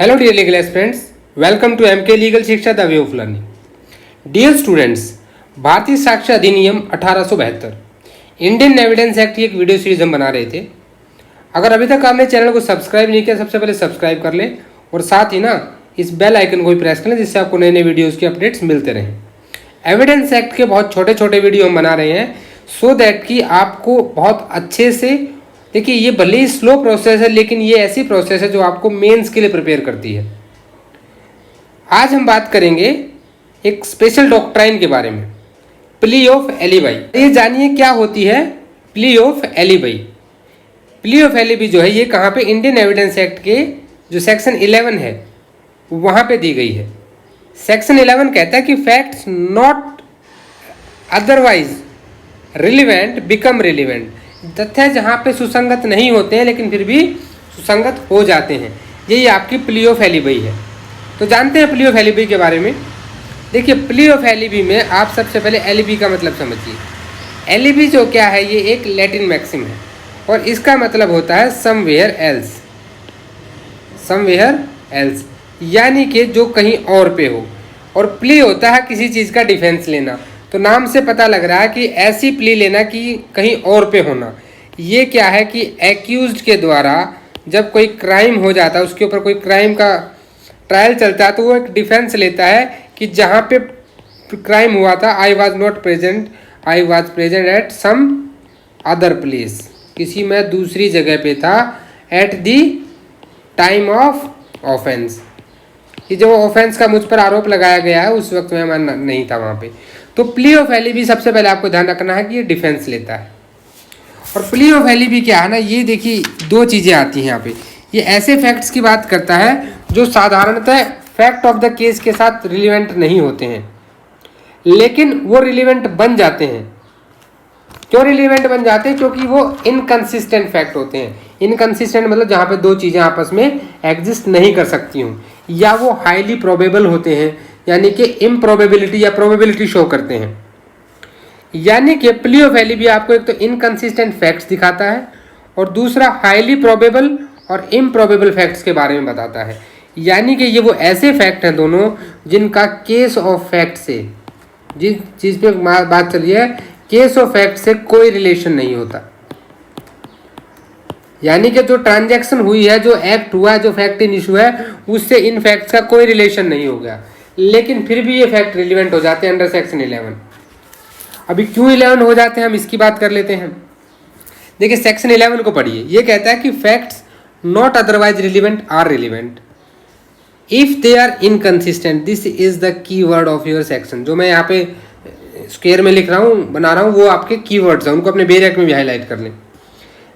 Hello dear legal aspirants, welcome to MK Legal शिक्षा the way of learning. Dear students, भारतीय साक्ष्य अधिनियम 1872 Indian evidence act की एक वीडियो सीरीज हम बना रहे थे। अगर अभी तक आपने चैनल को सब्सक्राइब नहीं किया, सबसे पहले सब्सक्राइब कर लें और साथ ही ना इस बेल आइकन को भी प्रेस कर लें, जिससे आपको नए नए वीडियोज़ की अपडेट्स मिलते रहें। एविडेंस एक्ट के बहुत छोटे छोटे वीडियो हम बना रहे हैं सो दैट कि आपको बहुत अच्छे से, देखिए ये भले ही स्लो प्रोसेस है लेकिन ये ऐसी प्रोसेस है जो आपको मेंस के लिए प्रिपेयर करती है। आज हम बात करेंगे एक स्पेशल डॉक्ट्राइन के बारे में, प्ली ऑफ एलिबाई। ये जानिए क्या होती है plea of alibi. Plea of alibi जो है ये कहाँ पे, इंडियन एविडेंस एक्ट के जो सेक्शन 11 है वहाँ पे दी गई है। सेक्शन 11 कहता है कि facts not otherwise relevant become relevant. तथ्य जहाँ पे सुसंगत नहीं होते हैं लेकिन फिर भी सुसंगत हो जाते हैं, यही आपकी प्ली ऑफ एलिबाई है। तो जानते हैं प्ली ऑफ एलिबाई के बारे में। देखिए प्ली ऑफ एलिबाई में आप सबसे पहले एलिबाई का मतलब समझिए। एलिबाई जो क्या है, ये एक लैटिन मैक्सिम है और इसका मतलब होता है समवेयर एल्स। समवेयर एल्स यानी कि जो कहीं और पे हो, और प्ली होता है किसी चीज़ का डिफेंस लेना। तो नाम से पता लग रहा है कि ऐसी प्ली लेना कि कहीं और पे होना। ये क्या है कि एक्यूज्ड के द्वारा जब कोई क्राइम हो जाता है, उसके ऊपर कोई क्राइम का ट्रायल चलता है, तो वो एक डिफेंस लेता है कि जहाँ पे क्राइम हुआ था I was not present, I was present at some other place, किसी मैं दूसरी जगह पे था at the time of offence, कि जो ऑफेंस का मुझ पर आरोप लगाया गया है उस वक्त मैं नहीं था वहाँ पे। तो प्ली ऑफ एलिबाई सबसे पहले आपको ध्यान रखना है कि ये डिफेंस लेता है। और प्ली ऑफ एलिबाई क्या है ना, ये देखिए दो चीज़ें आती हैं यहाँ पे। ये ऐसे फैक्ट्स की बात करता है जो साधारणतः फैक्ट ऑफ द केस के साथ रिलेवेंट नहीं होते हैं, लेकिन वो रिलेवेंट बन जाते हैं। क्यों रिलेवेंट बन जाते हैं? क्योंकि वो इनकंसिस्टेंट फैक्ट होते हैं। इनकंसिस्टेंट मतलब जहाँ पे दो चीज़ें आपस में एग्जिस्ट नहीं कर सकती हूँ, या वो हाईली प्रोबेबल होते हैं, यानी कि इम्प्रोबेबिलिटी या प्रोबेबिलिटी शो करते हैं। यानी कि प्ली ऑफ एलिबाई आपको एक तो इनकंसिस्टेंट फैक्ट्स दिखाता है और दूसरा हाईली प्रोबेबल और इम्प्रोबेबल फैक्ट्स के बारे में बताता है। यानी कि ये वो ऐसे फैक्ट हैं दोनों जिनका केस ऑफ फैक्ट से, जिस चीज़ पे बात चली है, केस ऑफ फैक्ट से कोई रिलेशन नहीं होता। यानी कि जो ट्रांजैक्शन हुई है, जो एक्ट हुआ है, जो फैक्ट इन इशू है, उससे इन फैक्ट्स का कोई रिलेशन नहीं हो गया, लेकिन फिर भी ये फैक्ट रिलेवेंट हो जाते हैं अंडर सेक्शन 11। अभी क्यों 11 हो जाते हैं हम इसकी बात कर लेते हैं। देखिए सेक्शन 11 को पढ़िए। ये कहता है कि facts not otherwise relevant are relevant if they are inconsistent. This is the key word of your section. जो मैं यहाँ पे स्क्वायर में लिख रहा हूँ, बना रहा हूँ, वो आपके कीवर्ड्स हैं, उनको अपने बेरैक में भी हाईलाइट कर लें।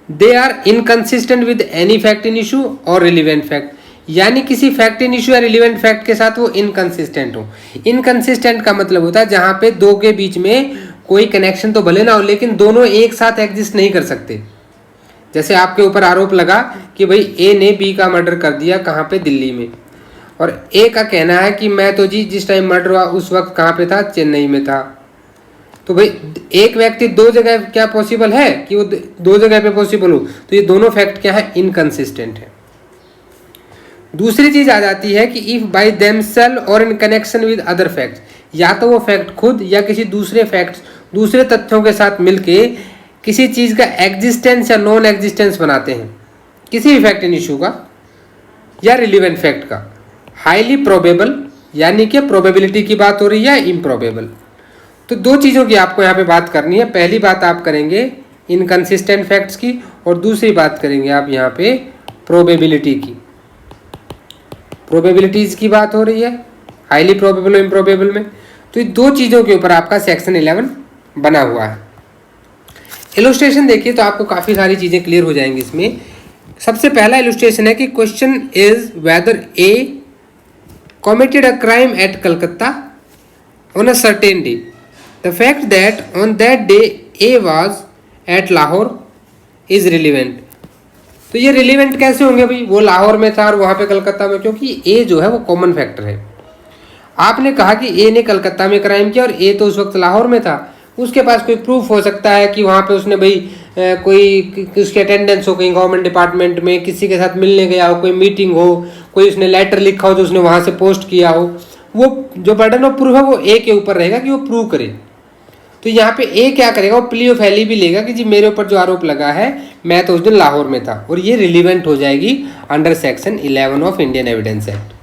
They are inconsistent with any fact in issue और रिलेवेंट फैक्ट, यानी किसी फैक्ट इन इशू या रिलेवेंट फैक्ट के साथ वो इनकंसिस्टेंट हो। इनकंसिस्टेंट का मतलब होता है जहाँ पे दो के बीच में कोई कनेक्शन तो भले ना हो, लेकिन दोनों एक साथ एग्जिस्ट नहीं कर सकते। जैसे आपके ऊपर आरोप लगा कि भाई ए ने बी का मर्डर कर दिया, कहाँ पे, दिल्ली में, और ए का कहना है कि मैं तो जी जिस टाइम मर्डर हुआ उस वक्त कहाँ पे था, चेन्नई में था। तो भाई एक व्यक्ति दो जगह क्या पॉसिबल है कि वो दो जगह पे पॉसिबल हो, तो ये दोनों फैक्ट क्या है, इनकंसिस्टेंट है। दूसरी चीज आ जाती है कि इफ बाय देमसेल्फ और in connection with other facts, या तो वो फैक्ट खुद या किसी दूसरे फैक्ट्स, दूसरे तथ्यों के साथ मिलके किसी चीज का एग्जिस्टेंस या नॉन एग्जिस्टेंस बनाते हैं, किसी भी फैक्ट इन इशू का या रिलेवेंट फैक्ट का। हाईली प्रोबेबल यानी कि प्रोबेबिलिटी की बात हो रही है, इम्प्रोबेबल। तो दो चीज़ों की आपको यहाँ पे बात करनी है। पहली बात आप करेंगे इनकंसिस्टेंट फैक्ट्स की, और दूसरी बात करेंगे आप यहाँ पे प्रोबेबिलिटी की। प्रोबेबिलिटीज़ की बात हो रही है, हाईली प्रोबेबल और इम्प्रोबेबल में। तो ये दो चीज़ों के ऊपर आपका सेक्शन 11 बना हुआ है। इलस्ट्रेशन देखिए तो आपको काफ़ी सारी चीज़ें क्लियर हो जाएंगी इसमें। सबसे पहला इलस्ट्रेशन है कि question is whether A committed a crime at Calcutta on a certain day. The fact that on that day A was at Lahore is relevant। तो ये रिलेवेंट कैसे होंगे भाई, वो लाहौर में था और वहाँ पे कलकत्ता में, क्योंकि A जो है वो कॉमन फैक्टर है। आपने कहा कि A ने कलकत्ता में क्राइम किया और A तो उस वक्त लाहौर में था, उसके पास कोई प्रूफ हो सकता है कि वहाँ पे उसने भाई कोई उसकी अटेंडेंस हो कहीं गवर्नमेंट डिपार्टमेंट में, किसी के साथ मिलने गया हो, कोई मीटिंग हो, कोई उसने लेटर लिखा हो जो उसने वहाँ से पोस्ट किया हो, वो जो बर्डन ऑफ प्रूफ है वो ए के ऊपर रहेगा कि वो प्रूव करे। तो यहाँ पे ए क्या करेगा, वो प्ली ऑफ एलिबी लेगा कि जी मेरे ऊपर जो आरोप लगा है मैं तो उस दिन लाहौर में था, और ये रिलीवेंट हो जाएगी under section 11 of Indian evidence act.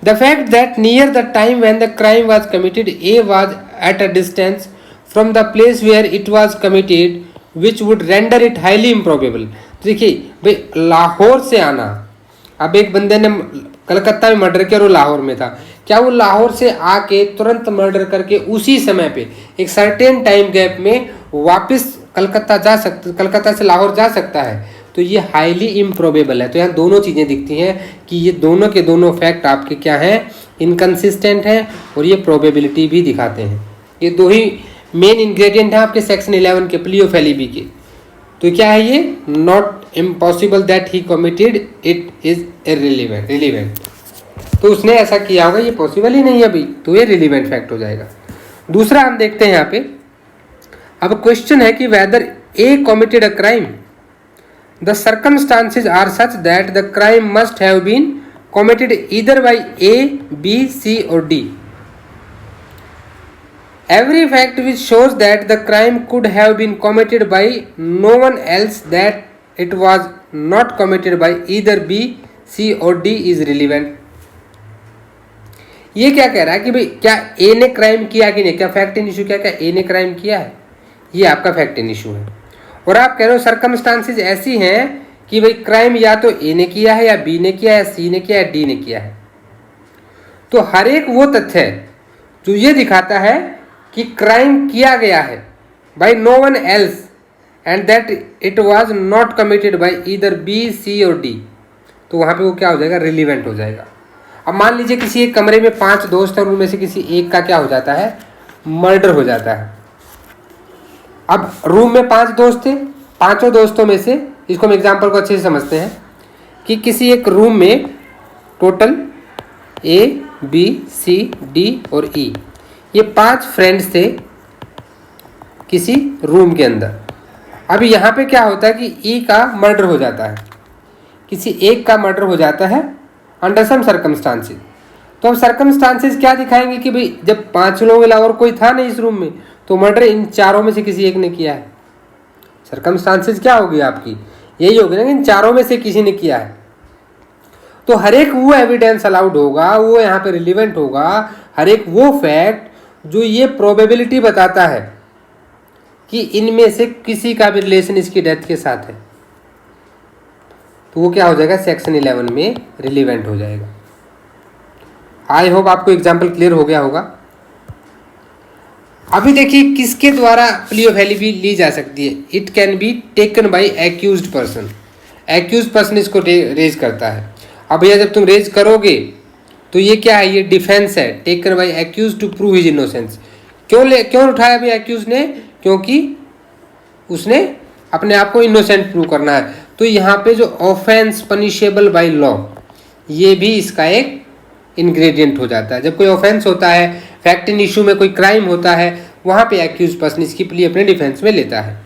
The fact that near the time when the crime was committed, A was at a distance from the place where it was committed, which would render it highly improbable। देखिए भाई लाहौर से आना, अब एक बंदे ने कलकत्ता में murder किया और वो लाहौर में था, क्या वो लाहौर से आके तुरंत मर्डर करके उसी समय पे एक सर्टेन टाइम गैप में वापस कलकत्ता से लाहौर जा सकता है? तो ये हाईली इम्प्रोबेबल है। तो यहाँ दोनों चीज़ें दिखती हैं कि ये दोनों के दोनों फैक्ट आपके क्या हैं, इनकंसिस्टेंट हैं, और ये प्रोबेबिलिटी भी दिखाते हैं। ये दो ही मेन इंग्रेडिएंट हैं आपके सेक्शन 11 के प्ली ऑफ एलिबी के। तो क्या है ये, not impossible that he committed it is relevant. तो उसने ऐसा किया होगा, ये पॉसिबल ही नहीं है अभी, तो ये रिलीवेंट फैक्ट हो जाएगा। दूसरा हम देखते हैं यहाँ पे, अब क्वेश्चन है कि whether A committed a crime, the circumstances are such that the crime must have been committed either by A, B, C or D. Every fact which shows that the crime could have been committed by no one else, that it was not committed by either B, C or D is relevant. ये क्या कह रहा है कि भाई क्या A ने crime किया कि नहीं, क्या फैक्ट इन इशू, क्या A ने क्राइम किया है, ये आपका फैक्ट इन इशू है। और आप कह रहे हो सर्कमस्टांसेस ऐसी हैं कि भाई क्राइम या तो ए ने किया है, या बी ने किया है, या सी ने किया है, डी ने किया है। तो हर एक वो तथ्य है जो ये दिखाता है कि क्राइम किया गया है by no one else and that it was not committed by either B, C और डी, तो वहाँ पे वो क्या हो जाएगा, रिलीवेंट हो जाएगा। अब मान लीजिए किसी एक कमरे में 5 दोस्त हैं, उनमें से किसी एक का क्या हो जाता है, मर्डर हो जाता है। अब रूम में 5 दोस्त थे, पांचों दोस्तों में से, इसको हम एग्जाम्पल को अच्छे से समझते हैं कि किसी एक रूम में total A, B, C, D और E, ये 5 फ्रेंड्स थे किसी रूम के अंदर। अभी यहाँ पे क्या होता है कि E का मर्डर हो जाता है, किसी एक का मर्डर हो जाता है अंडर सम सर्कमस्टांसेस। तो अब सर्कमस्टांसेस क्या दिखाएंगे कि भाई जब 5 लोगों के अलावा और कोई था नहीं इस रूम में, तो मर्डर इन चारों में से किसी एक ने किया है। सर्कमस्टांसेस क्या होगी आपकी, यही होगी ना कि इन चारों में से किसी ने किया है। तो हर एक वो एविडेंस अलाउड होगा, वो यहाँ पे रिलीवेंट होगा, हर एक वो फैक्ट जो ये प्रोबेबिलिटी बताता है कि इनमें से किसी का भी रिलेशन इसकी डेथ के साथ है, तो वो क्या हो जाएगा, सेक्शन 11 में रिलीवेंट हो जाएगा। आई होप आपको एग्जाम्पल क्लियर हो गया होगा। अभी देखिए किसके द्वारा प्ली ऑफ एलिबी ली जा सकती है, it can be taken by accused person. Accused person इसको रेज करता है। अब भैया जब तुम रेज करोगे तो ये क्या है, ये डिफेंस है, taken by accused to prove his innocence. क्यों उठाया भाई एक्यूज ने, क्योंकि उसने अपने आप को इनोसेंट प्रूव करना है। तो यहाँ पे जो ऑफेंस पनिशेबल बाय लॉ, ये भी इसका एक इंग्रेडिएंट हो जाता है। जब कोई ऑफेंस होता है, फैक्ट इन इशू में कोई क्राइम होता है, वहाँ पे एक्यूज पर्सन इसकी प्ली अपने डिफेंस में लेता है।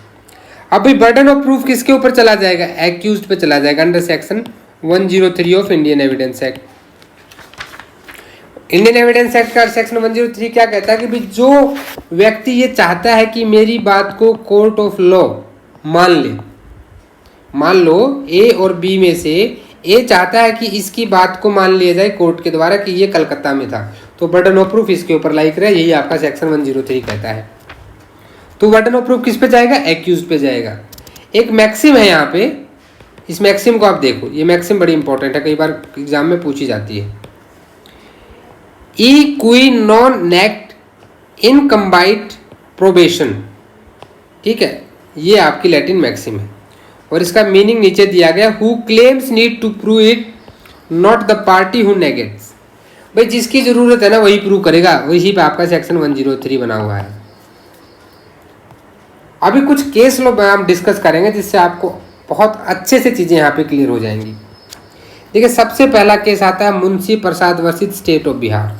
अब भाई बर्डन ऑफ प्रूफ किसके ऊपर चला जाएगा, एक्यूज्ड पे चला जाएगा under section 103 of Indian evidence act. Indian evidence act का सेक्शन 103 क्या कहता है कि भाई जो व्यक्ति ये चाहता है कि मेरी बात को कोर्ट ऑफ लॉ मान ले, मान लो ए और बी में से ए चाहता है कि इसकी बात को मान लिया जाए कोर्ट के द्वारा कि ये कलकत्ता में था, तो बर्डन ऑफ प्रूफ इसके ऊपर लाइक रहे, यही आपका सेक्शन 103 कहता है। तो बर्डन ऑफ प्रूफ किस पे जाएगा, एक्यूज पे जाएगा। एक मैक्सिम है यहाँ पे, इस मैक्सिम को आप देखो, ये मैक्सिम बड़ी इंपॉर्टेंट है, कई बार एग्जाम में पूछी जाती है। ई क्वी नॉन नेक्ट इन कम्बाइट प्रोबेशन, ठीक है, ये आपकी लैटिन मैक्सिम है और इसका मीनिंग नीचे दिया गया, who claims need to prove it not the party who negates. भाई जिसकी जरूरत है ना वही प्रूव करेगा, वही पे आपका सेक्शन 103 बना हुआ है। अभी कुछ केस लो हम डिस्कस करेंगे जिससे आपको बहुत अच्छे से चीजें यहाँ पे क्लियर हो जाएंगी। देखिए सबसे पहला केस आता है Munshi Prasad versus state of Bihar.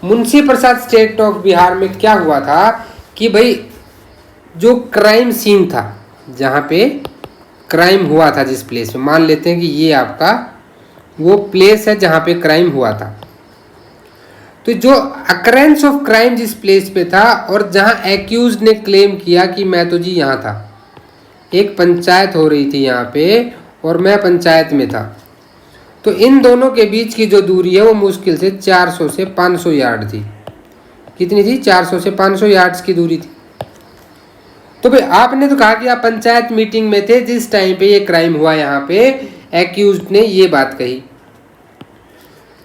Munshi Prasad state of Bihar में क्या हुआ था कि भाई जो क्राइम सीन था, जहाँ पे क्राइम हुआ था जिस प्लेस में, मान लेते हैं कि ये आपका वो प्लेस है जहाँ पे क्राइम हुआ था। तो जो अकरेंस ऑफ क्राइम जिस प्लेस पे था और जहाँ एक्यूज ने क्लेम किया कि मैं तो जी यहाँ था, एक पंचायत हो रही थी यहाँ पे और मैं पंचायत में था, तो इन दोनों के बीच की जो दूरी है वो मुश्किल से 400 से 500 यार्ड थी। कितनी थी? 400 से 500 यार्ड्स की दूरी थी। तो भाई आपने तो कहा कि आप पंचायत मीटिंग में थे जिस टाइम पे ये क्राइम हुआ, यहाँ पे एक्यूज्ड ने ये बात कही।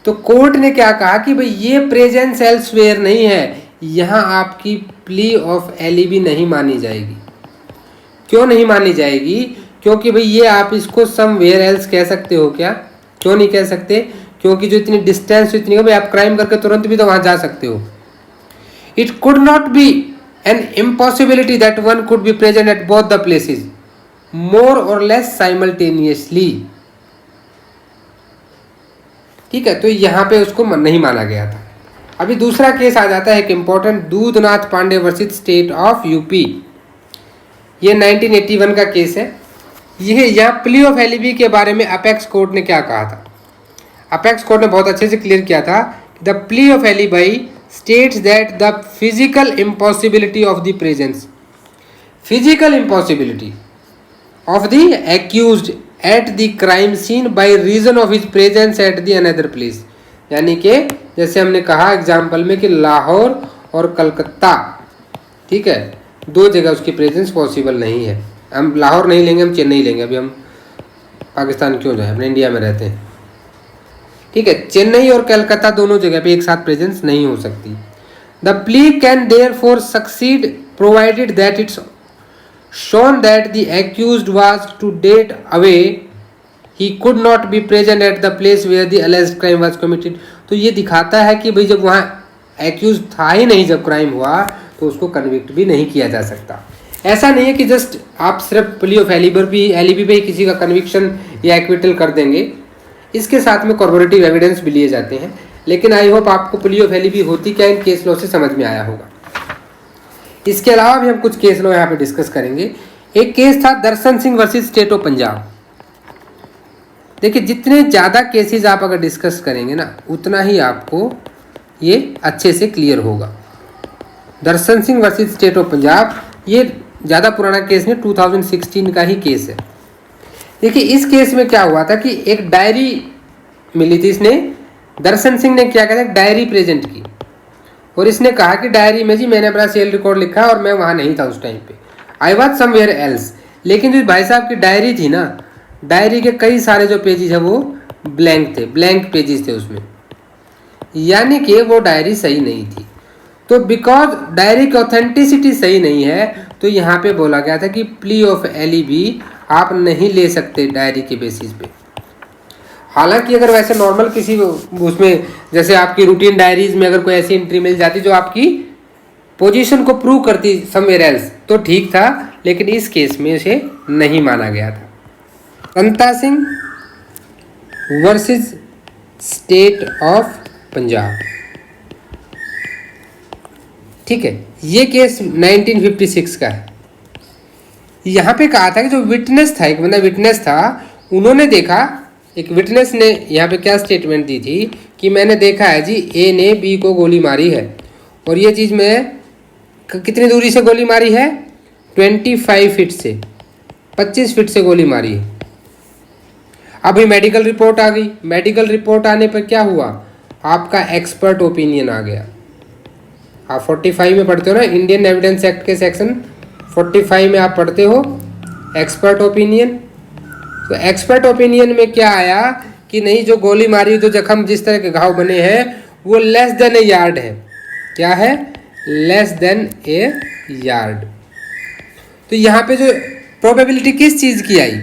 तो कोर्ट ने क्या कहा कि भाई ये प्रेजेंस एल्सवेयर नहीं है, यहाँ आपकी प्ली ऑफ एलिबी नहीं मानी जाएगी। क्यों नहीं मानी जाएगी? क्योंकि भाई ये आप इसको समवेयर एल्स कह सकते हो क्या? क्यों नहीं कह सकते? क्योंकि जो इतनी डिस्टेंस इतनी है भाई, आप क्राइम करके तुरंत भी तो वहां जा सकते हो। It could not be an impossibility that one could be present at both the places more और लेस साइमल्टेनियसली। ठीक है, तो यहाँ पे उसको नहीं माना गया था। अभी दूसरा केस आ जाता है एक important, Dudhnath Pandey versus state of UP. ये 1981 का केस है। ये यहाँ प्ली ऑफ एलिबी के बारे में अपेक्स कोर्ट ने क्या कहा था? अपेक्स कोर्ट ने बहुत अच्छे से क्लियर किया था, the plea of alibi states that the physical impossibility of the presence, physical impossibility of the accused at the crime scene by reason of his presence at the another place. यानी कि जैसे हमने कहा example में कि लाहौर और कलकत्ता, ठीक है, दो जगह उसकी प्रेजेंस पॉसिबल नहीं है। हम लाहौर नहीं लेंगे, हम चेन्नई लेंगे। अभी हम पाकिस्तान क्यों जाए, अपने इंडिया में रहते हैं। ठीक है, चेन्नई और कलकत्ता दोनों जगह पे एक साथ प्रेजेंस नहीं हो सकती। The plea can therefore succeed provided that it's shown that the accused was to date away, he could not be present at the place where the alleged crime was committed. तो ये दिखाता है कि भाई जब वहाँ एक्यूज था ही नहीं जब क्राइम हुआ, तो उसको कन्विक्ट भी नहीं किया जा सकता। ऐसा नहीं है कि जस्ट आप सिर्फ प्ली ऑफ एलिबी पे किसी का कन्विक्शन या एक्विटल कर देंगे, इसके साथ में कॉर्पोरेटिव एविडेंस भी लिए जाते हैं। लेकिन आई होप आपको प्ली ऑफ एलिबी होती क्या इन केस लॉ से समझ में आया होगा। इसके अलावा भी हम कुछ केस लॉ यहाँ पे डिस्कस करेंगे। एक केस था Darshan Singh versus state of Punjab. देखिए, जितने ज़्यादा केसेस आप अगर डिस्कस करेंगे ना, उतना ही आपको ये अच्छे से क्लियर होगा। Darshan Singh versus state of Punjab, ये ज़्यादा पुराना केस नहीं, 2016 का ही केस है। देखिए, इस केस में क्या हुआ था कि एक डायरी मिली थी। इसने दर्शन सिंह ने क्या किया था, डायरी प्रेजेंट की और इसने कहा कि डायरी में जी मैंने अपना सेल रिकॉर्ड लिखा और मैं वहाँ नहीं था उस टाइम पे, आई वॉज समवेयर एल्स। लेकिन जो भाई साहब की डायरी थी ना, डायरी के कई सारे जो पेजेस है वो ब्लैंक थे, ब्लैंक पेजेस थे उसमें, यानी कि वो डायरी सही नहीं थी। तो बिकॉज डायरी की ऑथेंटिसिटी सही नहीं है, तो यहाँ पे बोला गया था कि प्ली ऑफ एलिबी आप नहीं ले सकते डायरी के बेसिस पे। हालांकि अगर वैसे नॉर्मल किसी उसमें जैसे आपकी रूटीन डायरीज में अगर कोई ऐसी एंट्री मिल जाती जो आपकी पोजीशन को प्रूव करती समवेयर एल्स, तो ठीक था, लेकिन इस केस में इसे नहीं माना गया था। Santa Singh versus state of Punjab, ठीक है, ये केस 1956 का है। यहाँ पे कहा था कि जो विटनेस था, एक बंदा विटनेस था, उन्होंने देखा, एक विटनेस ने यहाँ पे क्या स्टेटमेंट दी थी कि मैंने देखा है जी ए ने बी को गोली मारी है, और ये चीज़ में कितनी दूरी से गोली मारी है, 25 फीट से, 25 फीट से गोली मारी है। अभी मेडिकल रिपोर्ट आ गई, मेडिकल रिपोर्ट आने पर क्या हुआ, आपका एक्सपर्ट ओपिनियन आ गया। आप 45 में पढ़ते हो ना, इंडियन एविडेंस एक्ट के सेक्शन 45 में आप पढ़ते हो एक्सपर्ट ओपिनियन। तो एक्सपर्ट ओपिनियन में क्या आया कि नहीं, जो गोली मारी, जो जख्म, जिस तरह के घाव बने हैं वो लेस देन ए यार्ड है। क्या है? लेस देन ए यार्ड। तो यहाँ पे जो प्रोबेबिलिटी किस चीज़ की आई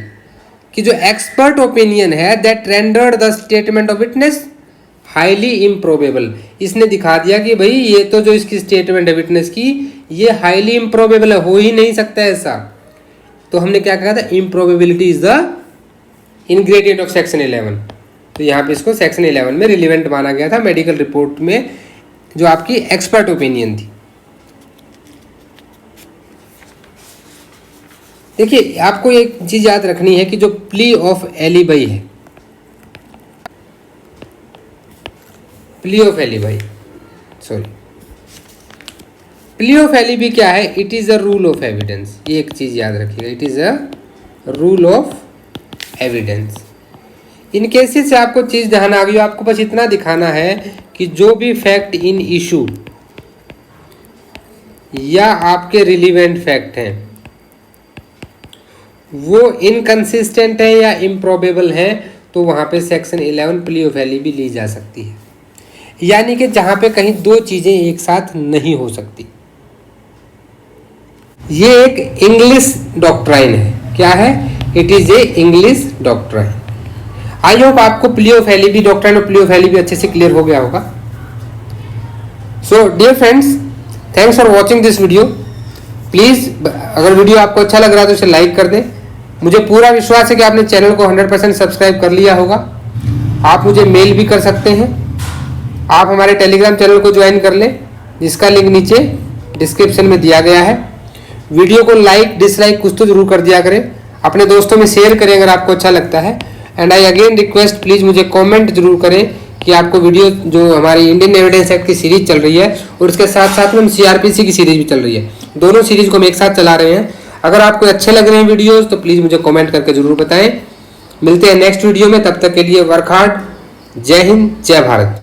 कि जो एक्सपर्ट ओपिनियन है that rendered the statement of witness highly improbable. इसने दिखा दिया कि भाई ये तो जो इसकी स्टेटमेंट है विटनेस की, ये हाईली इम्प्रोबेबल है, हो ही नहीं सकता ऐसा। तो हमने क्या कहा था, improbability is the ingredient of section 11। तो यहाँ पे इसको सेक्शन 11 में रिलेवेंट माना गया था मेडिकल रिपोर्ट में जो आपकी एक्सपर्ट ओपिनियन थी। देखिए, आपको एक चीज़ याद रखनी है कि जो प्ली ऑफ एलिबी है, प्लियोफेली भाई, सॉरी, प्लियोफेली भी क्या है? It is a rule of evidence. ये एक चीज़ याद रखिएगा, it is a rule of evidence. In cases से आपको चीज़ ध्यान आ गई, आपको बस इतना दिखाना है कि जो भी फैक्ट इन इशू या आपके रिलीवेंट फैक्ट हैं वो इनकंसिस्टेंट है या इम्प्रोबेबल है, तो वहाँ पे सेक्शन 11 प्लियोफेली भी ली जा सकती है। यानी कि जहाँ पे कहीं दो चीज़ें एक साथ नहीं हो सकती। ये एक इंग्लिश डॉक्ट्राइन है। क्या है? It is a English doctrine. I hope आपको प्लियोफेली भी, डॉक्ट्राइन ऑफ प्लियोफेली भी अच्छे से क्लियर हो गया होगा। So dear friends, thanks for watching this video. Please अगर वीडियो आपको अच्छा लग रहा है तो इसे लाइक कर दें। मुझे पूरा विश्वास है कि आपने चैनल को 100% सब्सक्राइब कर लिया होगा। आप मुझे मेल भी कर सकते हैं। आप हमारे टेलीग्राम चैनल को ज्वाइन कर लें, जिसका लिंक नीचे डिस्क्रिप्शन में दिया गया है। वीडियो को लाइक डिसलाइक कुछ तो जरूर कर दिया करें, अपने दोस्तों में शेयर करें अगर आपको अच्छा लगता है। And I again request, please मुझे कमेंट जरूर करें कि आपको वीडियो जो हमारी इंडियन एविडेंस एक्ट की सीरीज चल रही है और उसके साथ साथ में CRPC की सीरीज भी चल रही है, दोनों सीरीज को हम एक साथ चला रहे हैं। अगर आपको अच्छे लग रहे हैं वीडियोज़ तो प्लीज़ मुझे कमेंट करके जरूर बताएं। मिलते हैं नेक्स्ट वीडियो में, तब तक के लिए वर्क हार्ड। जय हिंद, जय भारत।